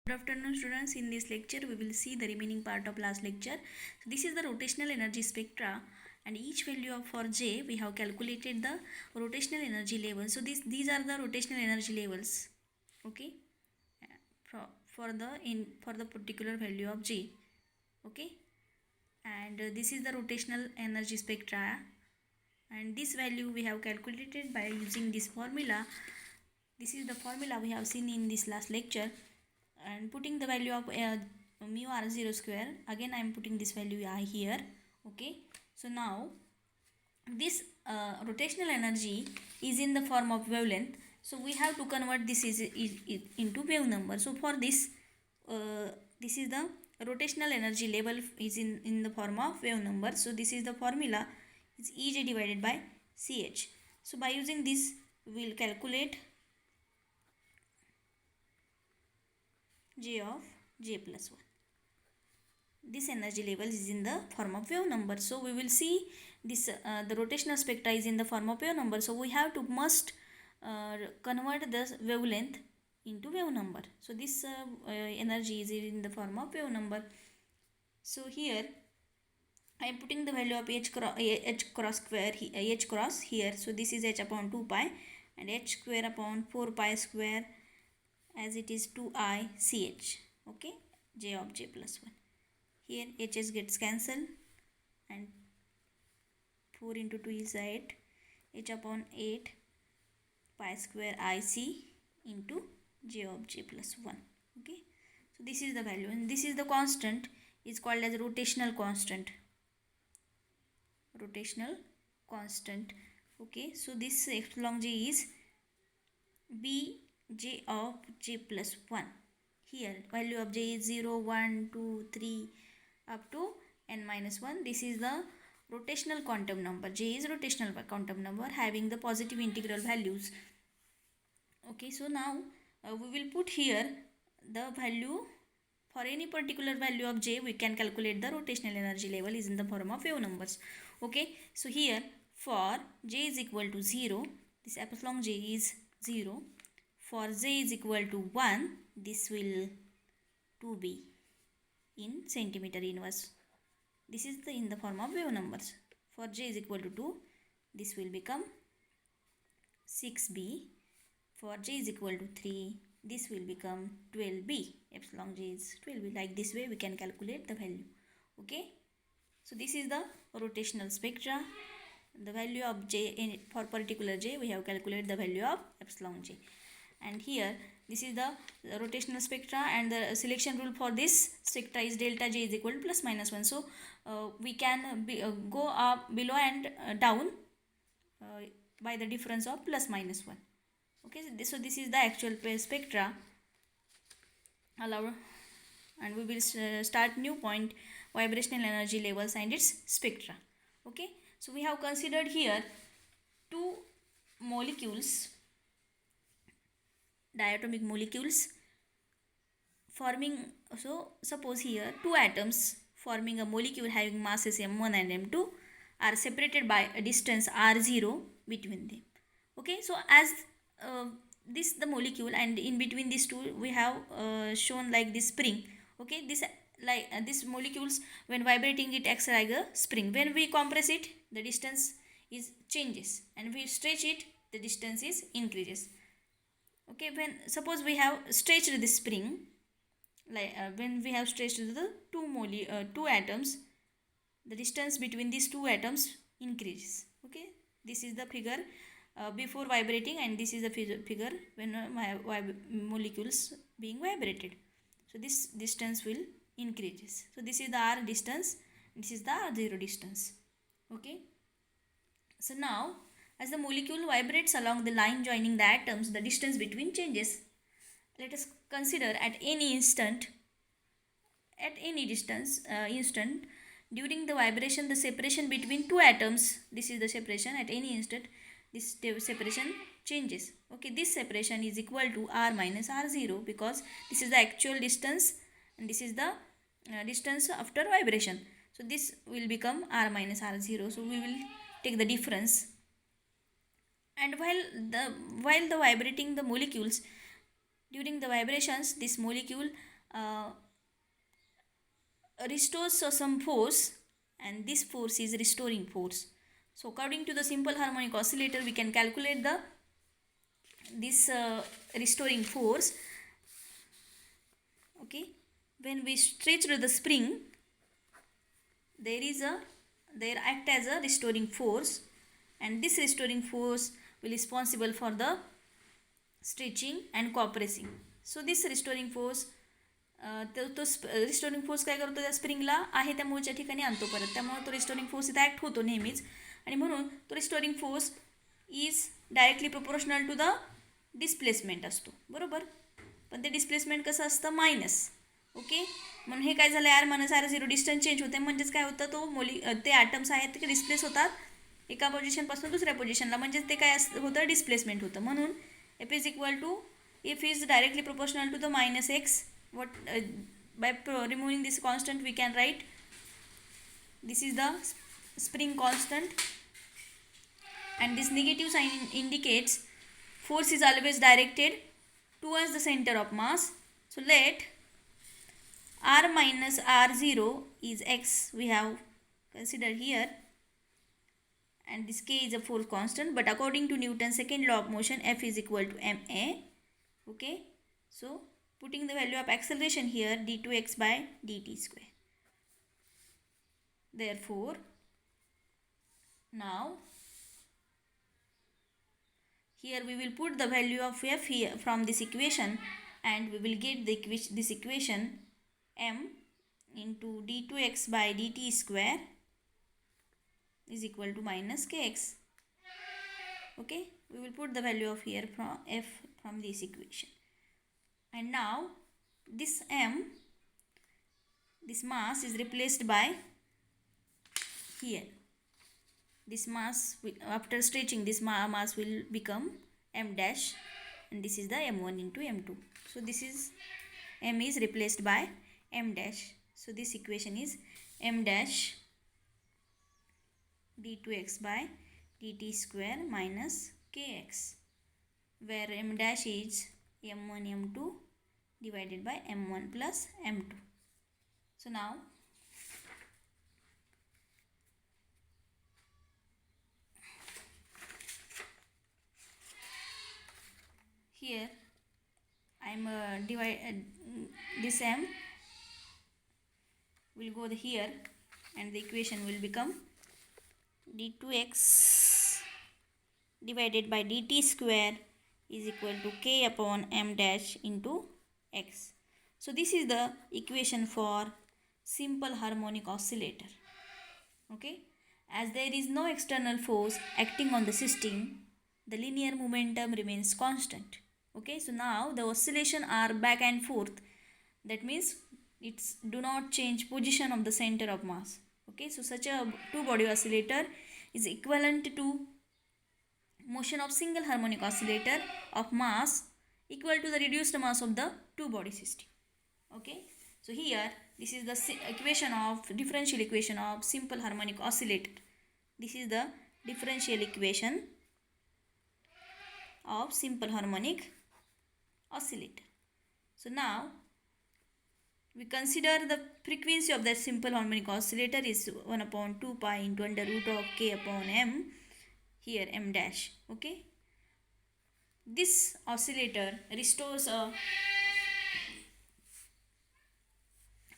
Good afternoon students. In this lecture we will see the remaining part of last lecture. So this is the rotational energy spectra, and each value of for J we have calculated the rotational energy level. So these are the rotational energy levels, okay, for the particular value of J, okay, and this is the rotational energy spectra, and this value we have calculated by using this formula. This is the formula we have seen in this last lecture, and putting the value of mu r0 square. Again I am putting this value here, okay. So now this rotational energy is in the form of wavelength, so we have to convert this is into wave number. So for this, this is the rotational energy level is in the form of wave number. So this is the formula, is Ej divided by Ch. So by using this we will calculate J of J plus 1. This energy level is in the form of wave number. So we will see this the rotational spectra is in the form of wave number. So we have to must convert the wavelength into wave number. So this energy is in the form of wave number. So here I am putting the value of h cross square h cross here. So this is h upon 2 pi and h square upon 4 pi square, as it is 2I ch, okay, J of J plus 1. Here h's gets cancelled and 4 into 2 is 8, h upon 8 pi square ic into J of J plus 1, okay. So this is the value, and this is the constant, is called as rotational constant, okay. So this epsilon J is b J of J plus 1. Here value of J is 0, 1, 2, 3 up to n minus 1. This is the rotational quantum number. J is rotational quantum number having the positive integral values, okay. So now we will put here the value for any particular value of J. We can calculate the rotational energy level is in the form of wave numbers, okay. So here for J is equal to 0, this epsilon J is 0. For J is equal to 1, this will 2b in centimeter inverse. This is in the form of wave numbers. For J is equal to 2, this will become 6b. For J is equal to 3, this will become 12b. Epsilon J is 12b. Like this way we can calculate the value, okay. So this is the rotational spectra. The value of J for particular J, we have calculated the value of epsilon J. And here this is the rotational spectra, and the selection rule for this spectra is delta J is equal to plus minus 1. So we can go up, below and down by the difference of plus minus 1, okay. So this is the actual spectra allowed, and we will start new point, vibrational energy levels and its spectra, okay. So we have considered here two molecules, diatomic molecules forming. So suppose here two atoms forming a molecule having masses m1 and m2 are separated by a distance r0 between them, okay. So as this the molecule, and in between these two we have shown like this spring, okay. This like this molecules, when vibrating it acts like a spring. When we compress it, the distance is changes, and we stretch it, the distance is increases, okay. When suppose we have stretched the spring, like when we have stretched the two atoms, the distance between these two atoms increases, okay. This is the figure before vibrating, and this is the figure when molecules being vibrated. So this distance will increases. So this is the r distance, this is the r0 distance, okay. So now as the molecule vibrates along the line joining the atoms, the distance between changes. Let us consider at any instant, at any distance instant during the vibration, the separation between two atoms, this is the separation at any instant, this separation changes, okay. This separation is equal to r minus r0, because this is the actual distance and this is the distance after vibration. So this will become r minus r0. So we will take the difference, and while the vibrating the molecules, during the vibrations this molecule restores some force, and this force is restoring force. So according to the simple harmonic oscillator, we can calculate this restoring force. Okay, when we stretch the spring, there act as a restoring force, and this restoring force will be responsible for the stretching and compressing. So this restoring force restoring force काय करतो, त्या स्प्रिंगला आहे त्या मूळच्या ठिकाणी आणतो परत, त्यामुळे तो रिस्टोरिंग फोर्स इथं ॲक्ट होतो नेहमीच, आणि म्हणून तो restoring force is directly proportional to the displacement असतो, बरोबर. पण ते डिस्प्लेसमेंट कसं असतं, मायनस. ओके, म्हणून हे काय झालं, R-R0 डिस्टन्स चेंज होते, म्हणजेच काय होतं, ते ॲटम्स आहेत ते डिस्प्लेस होतात एका पोझिशनपासून दुसऱ्या पोझिशनला, म्हणजेच ते काय होतं, डिस्प्लेसमेंट होतं. म्हणून F is equal to, F is directly proportional to the -x. What by removing this constant we can write this is the spring constant, and this negative sign indicates force is always directed towards the center of mass. So let R minus R0 is x, we have considered here, and this k is a force constant, but according to Newton's second law of motion, F is equal to ma. Okay, so putting the value of acceleration here, d2x by dt square. Therefore, now here we will put the value of f here from this equation, and we will get this equation m into d2x by dt square is equal to minus kx. Okay, we will put the value of here from f from this equation. And now this mass is replaced by here. This mass will, after stretching, this mass will become m dash, and this is the m1 into m2. So this is m is replaced by m dash. So this equation is m dash d2x by dt square minus kx, where m dash is m1 m2 divided by m1 plus m2. So now here I am this m will go here, and the equation will become d2x divided by dt square is equal to k upon m dash into x. So this is the equation for simple harmonic oscillator. Okay, as there is no external force acting on the system, the linear momentum remains constant. Okay, so now the oscillation are back and forth, that means it's do not change position of the center of mass. Okay, so such a two body oscillator is equivalent to motion of single harmonic oscillator of mass equal to the reduced mass of the two body system. Okay, so here this is the differential equation of simple harmonic oscillator. This is the differential equation of simple harmonic oscillator. So now we consider the frequency of that simple harmonic oscillator is 1 upon 2 pi into under root of k upon m, here m dash. Okay, this oscillator restores a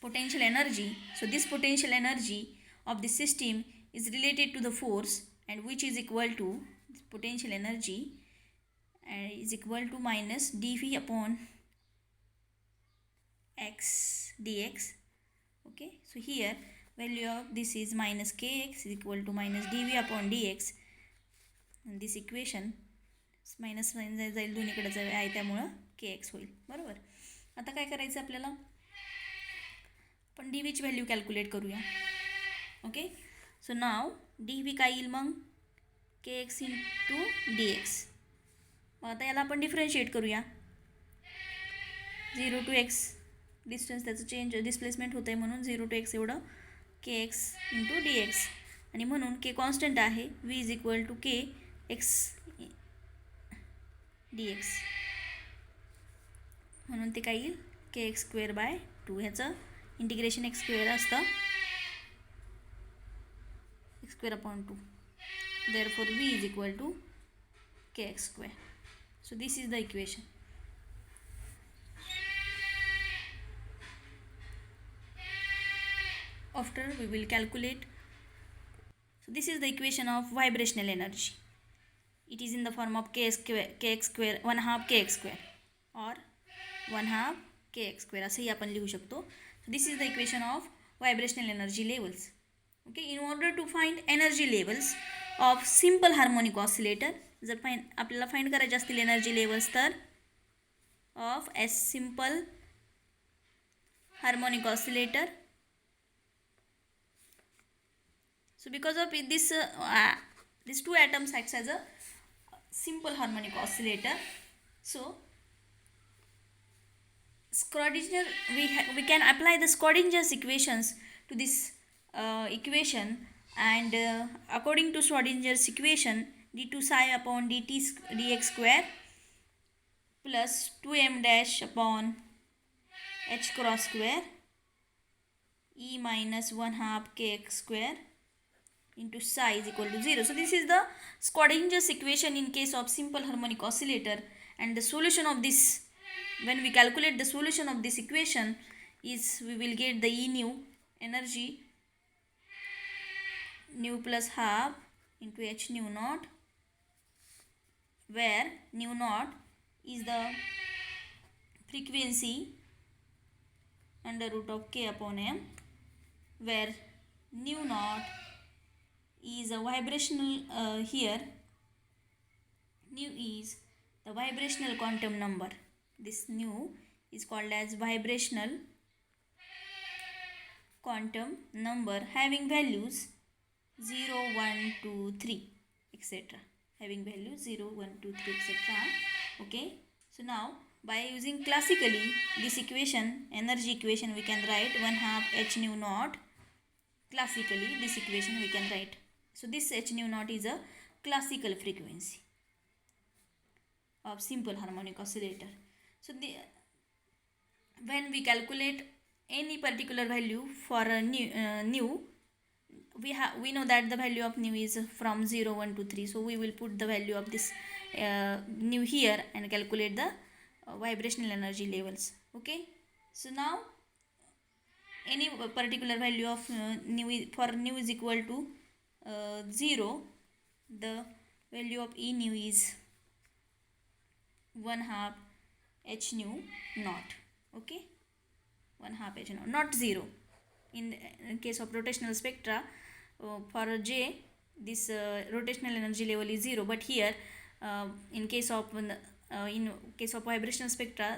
potential energy. So this potential energy of the system is related to the force, and which is equal to potential energy is equal to minus dv upon x dx. Okay, so here value of this is minus kx is equal to minus dv upon dx, and this equation minus जाईल दोन्हीकडे आहे, त्यामुळं kx होईल, बरोबर. आता काय करायचं आपल्याला, आपण dvची व्हॅल्यू कॅल्क्युलेट करूया. ओके, सो नाव dv काय येईल मग, kx इंटू dx. मग आता याला आपण डिफरन्शिएट करूया. 0 to x डिस्टन्स त्याचं चेंज डिस्प्लेसमेंट होतं आहे, म्हणून 0 to x एवढं kx इंटू dx, आणि म्हणून k कॉन्स्टंट आहे, v is equal to k x dx, म्हणून ते काय येईल के एक्स स्क्वेअर बाय 2. ह्याचं इंटिग्रेशन एक्स स्क्वेअर असतं x square upon 2. Therefore v is equal to kx square. So this is the equation. After we will calculate. So this is the equation of vibrational energy. It is in the form of kx square 1/2 kx square or 1/2 kx square असंही आपण लिहू शकतो. So this is the equation of vibrational energy levels. Okay, in order to find energy levels of simple harmonic oscillator, जर आपल्याला find करायचे असतील energy levels तर of A simple harmonic oscillator. So because of this these two atoms acts as a simple harmonic oscillator. So Schrodinger, we can apply the Schrodinger's equations to this equation, and according to Schrodinger's equation, d2 psi upon dx square plus 2m dash upon h cross square e minus 1/2 kx square into psi is equal to 0. So this is the Schrodinger's equation in case of simple harmonic oscillator, and the solution of this, when we calculate the solution of this equation, is we will get the E nu energy nu plus half into h nu naught, where nu naught is the frequency under root of k upon m, where nu naught is a vibrational here nu is the vibrational quantum number. This nu is called as vibrational quantum number having values 0, 1, 2, 3 etc. Having values 0, 1, 2, 3 etc. Okay, so now by using classically this equation, energy equation, we can write 1/2 h nu naught. Classically this equation we can write. So this h nu naught is a classical frequency of simple harmonic oscillator. So when we calculate any particular value for a nu, we know that the value of nu is from 0, 1, 2, 3. So we will put the value of this nu here and calculate the vibrational energy levels. Okay, so now any particular value of nu for nu is equal to 0, the value of E nu is 1/2 h nu naught. Okay, 1/2 h naught, not 0. In case of rotational spectra, for J this rotational energy level is 0, but here in case of vibrational spectra,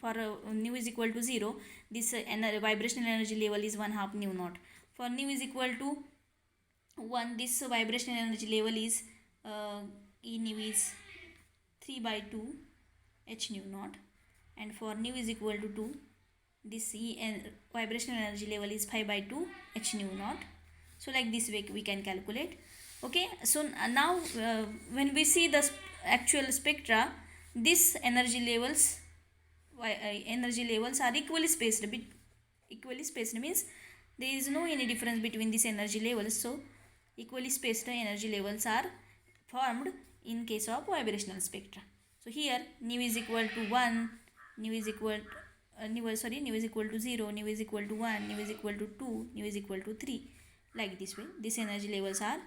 for nu is equal to 0, this vibrational energy level is 1/2 nu naught. For nu is equal to 1, this vibrational energy level is E nu is 3/2 h nu naught, and for nu is equal to 2, this vibrational energy level is 5/2 h nu naught. So like this way we can calculate. Okay, so now when we see the actual spectra, this energy levels are equally spaced. Equally spaced means there is no any difference between these energy levels. So equally spaced energy levels are formed in case of vibrational spectra. So here nu is equal to 1, nu is equal nu is equal to 0, nu is equal to 1, nu is equal to 2, nu is equal to 3. Like this way, these energy levels are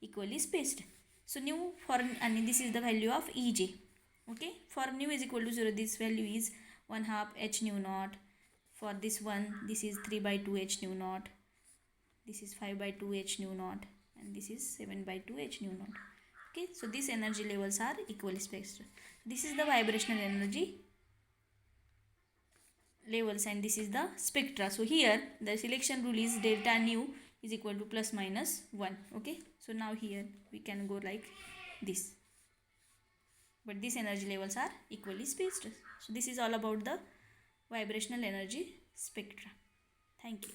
equally spaced. So nu for, and this is the value of Ej. Okay, for nu is equal to 0, this value is 1/2 h nu naught. For this one, this is 3/2 h nu naught, this is 5/2 h nu naught, and this is 7/2 h nu naught. Okay, so these energy levels are equally spaced. This is the vibrational energy levels, and this is the spectra. So here the selection rule is delta nu is equal to plus minus 1. Okay, so now here we can go like this, but these energy levels are equally spaced. So this is all about the vibrational energy spectra. Thank you.